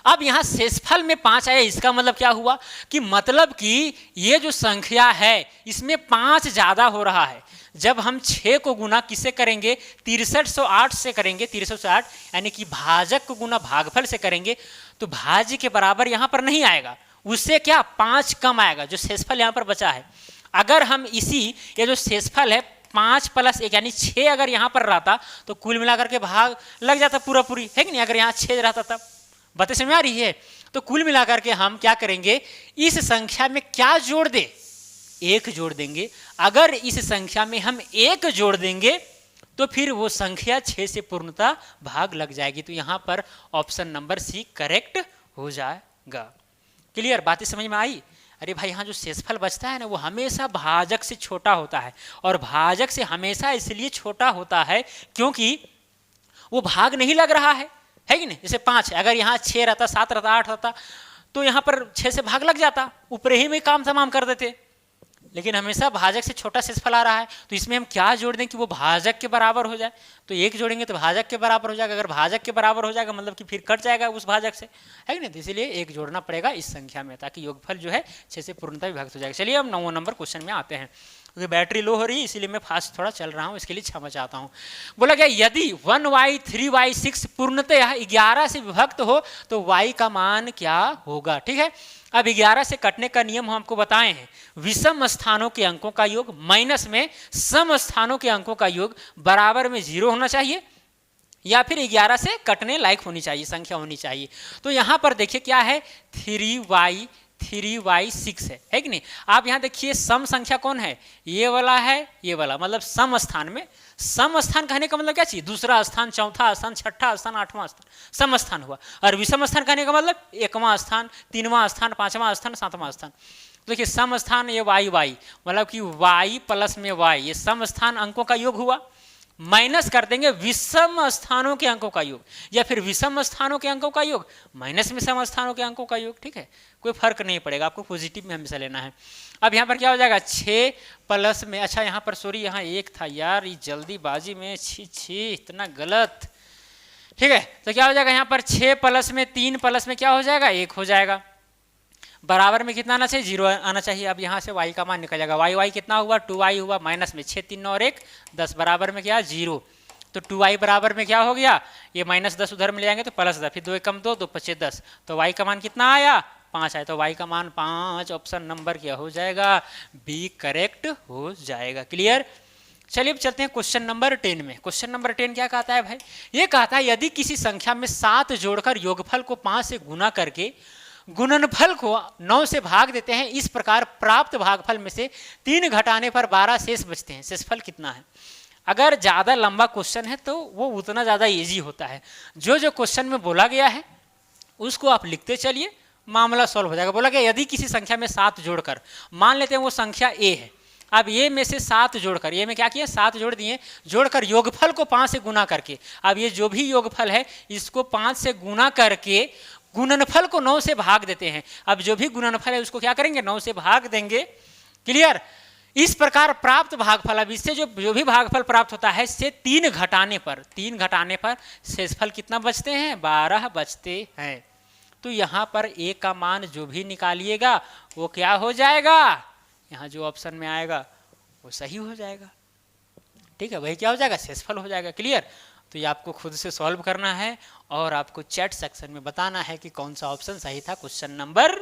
अब यहाँ शेषफल में 5 आया, इसका मतलब क्या हुआ कि मतलब कि ये जो संख्या है इसमें 5 ज़्यादा हो रहा है। जब हम 6 को गुना किससे करेंगे 6308 से करेंगे, 6308 यानी कि भाजक को गुना भागफल से करेंगे, तो भाज्य के बराबर यहाँ पर नहीं आएगा, उससे क्या 5 कम आएगा जो शेषफल यहाँ पर बचा है। अगर हम इसी ये जो शेषफल है 5 प्लस 1 यानी 6 अगर यहाँ पर रहता तो कुल मिलाकर के भाग लग जाता पूरा पूरी, है कि नहीं। अगर यहाँ 6 रहता तब बातें समझ आ रही है। तो कुल मिलाकर के हम क्या करेंगे, इस संख्या में क्या जोड़ दे 1 जोड़ देंगे। अगर इस संख्या में हम 1 जोड़ देंगे तो फिर वो संख्या 6 से पूर्णतः भाग लग जाएगी। तो यहाँ पर ऑप्शन नंबर सी करेक्ट हो जाएगा। क्लियर, बातें समझ में आई। अरे भाई यहाँ जो शेषफल बचता है ना वो हमेशा भाजक से छोटा होता है, और भाजक से हमेशा इसलिए छोटा होता है क्योंकि वो भाग नहीं लग रहा है कि नहीं। जैसे 5 है, अगर यहाँ 6 रहता 7 रहता 8 रहता तो यहाँ पर 6 से भाग लग जाता, ऊपर ही में काम तमाम कर देते, लेकिन हमेशा भाजक से छोटा शेषफल आ रहा है। तो इसमें हम क्या जोड़ दें कि वो भाजक के बराबर हो जाए, तो 1 जोड़ेंगे तो भाजक के बराबर हो जाएगा। अगर भाजक के बराबर हो जाएगा मतलब कि फिर कट जाएगा उस भाजक से, है कि नहीं। तो इसीलिए 1 जोड़ना पड़ेगा इस संख्या में ताकि योगफल जो है 6 से पूर्णतः विभक्त हो जाएगा। चलिए अब 9वां नंबर क्वेश्चन में आते हैं, क्योंकि बैटरी लो हो रही है इसीलिए मैं फास्ट थोड़ा चल रहा हूँ, इसके लिए क्षमा चाहता हूँ। बोला गया यदि 1y 3y 6 पूर्णतः 11 से विभक्त हो तो y का मान क्या होगा। ठीक है, अब 11 से कटने का नियम हम आपको बताए हैं, विषम स्थानों के अंकों का योग माइनस में सम स्थानों के अंकों का योग बराबर में 0 होना चाहिए, या फिर 11 से कटने लायक होनी चाहिए, संख्या होनी चाहिए। तो यहाँ पर देखिए क्या है 3y 6 है कि नहीं। आप यहाँ देखिए सम संख्या कौन है, ये वाला है, ये वाला, मतलब सम स्थान में। सम स्थान कहने का मतलब क्या चाहिए, दूसरा स्थान, चौथा स्थान, छठा स्थान, 8वां स्थान सम स्थान हुआ। और विषम स्थान कहने का मतलब 1वां स्थान, 3वां स्थान, 5वां स्थान, 7वां स्थान। तो देखिए सम स्थान ये y मतलब कि y प्लस में y, ये सम स्थान अंकों का योग हुआ, माइनस कर देंगे विषम स्थानों के अंकों का योग, या फिर विषम स्थानों के अंकों का योग माइनस में सम स्थानों के अंकों का योग। ठीक है, कोई फर्क नहीं पड़ेगा, आपको पॉजिटिव में हमेशा लेना है। अब यहाँ पर क्या हो जाएगा 6 प्लस में, अच्छा यहाँ पर सॉरी यहाँ 1 था यार, ये जल्दीबाजी में छी इतना गलत। ठीक है, तो क्या हो जाएगा यहाँ पर 6 प्लस में 3 प्लस में क्या हो जाएगा 1 हो जाएगा, बराबर में कितना आना चाहिए 0 आना चाहिए। अब यहाँ से y का मान निकल जाएगा, y कितना हुआ 2y हुआ, माइनस में 6 3 और 1 10, बराबर में क्या 0। तो 2y बराबर में क्या हो गया, ये -10 उधर मिल जाएंगे तो +10, फिर 2 कम 2 तो 5 10, तो y का मान कितना आया, 5 आया। तो y का मान 5, ऑप्शन नंबर क्या हो जाएगा, बी करेक्ट हो जाएगा। क्लियर। चलिए अब चलते हैं क्वेश्चन नंबर 10 में। क्वेश्चन नंबर 10 क्या कहता है भाई, ये कहता है यदि किसी संख्या में 7 जोड़कर योगफल को 5 से गुना करके गुणनफल को 9 से भाग देते हैं, इस प्रकार प्राप्त भागफल में से 3 घटाने पर 12 शेष बचते हैं, शेषफल कितना है। अगर ज़्यादा लंबा क्वेश्चन है तो वो उतना ज़्यादा इजी होता है, जो जो क्वेश्चन में बोला गया है उसको आप लिखते चलिए, मामला सॉल्व हो जाएगा। बोला गया यदि किसी संख्या में 7 जोड़कर, मान लेते हैं वो संख्या ए है, अब ये में से 7 जोड़कर, ये में क्या किया 7 जोड़ दिए, जोड़कर योगफल को 5 से गुना करके, अब ये जो भी योगफल है इसको 5 से गुना करके गुणनफल को 9 से भाग देते हैं। अब जो भी गुणनफल है उसको क्या करेंगे, 9 से भाग देंगे। क्लियर। इस प्रकार प्राप्त भागफल, अब इससे जो भी भागफल प्राप्त होता है इससे 3 घटाने पर शेषफल कितना बचते हैं, 12 बचते हैं। तो यहाँ पर ए का मान जो भी निकालिएगा वो क्या हो जाएगा, यहाँ जो ऑप्शन में आएगा वो सही हो जाएगा। ठीक है, वही क्या हो जाएगा, शेषफल हो जाएगा। क्लियर। तो ये आपको खुद से सॉल्व करना है और आपको चैट सेक्शन में बताना है कि कौन सा ऑप्शन सही था क्वेश्चन नंबर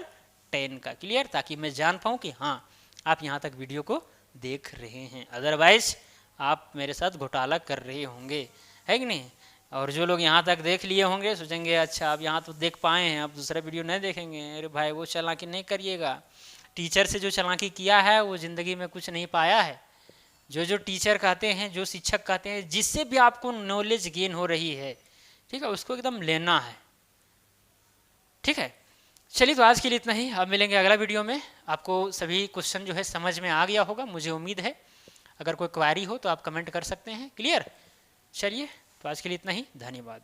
10 का। क्लियर, ताकि मैं जान पाऊँ कि हाँ आप यहाँ तक वीडियो को देख रहे हैं, अदरवाइज आप मेरे साथ घोटाला कर रहे होंगे, है कि नहीं। और जो लोग यहाँ तक देख लिए होंगे सोचेंगे अच्छा आप यहाँ तो देख पाए हैं, आप दूसरा वीडियो नहीं देखेंगे। अरे भाई वो चालाकी नहीं करिएगा, टीचर से जो चालाकी किया है वो ज़िंदगी में कुछ नहीं पाया है। जो टीचर कहते हैं, जो शिक्षक कहते हैं, जिससे भी आपको नॉलेज गेन हो रही है, ठीक है, उसको एकदम लेना है। ठीक है, चलिए तो आज के लिए इतना ही, अब मिलेंगे अगला वीडियो में। आपको सभी क्वेश्चन जो है समझ में आ गया होगा, मुझे उम्मीद है। अगर कोई क्वेरी हो तो आप कमेंट कर सकते हैं। क्लियर। चलिए तो आज के लिए इतना ही, धन्यवाद।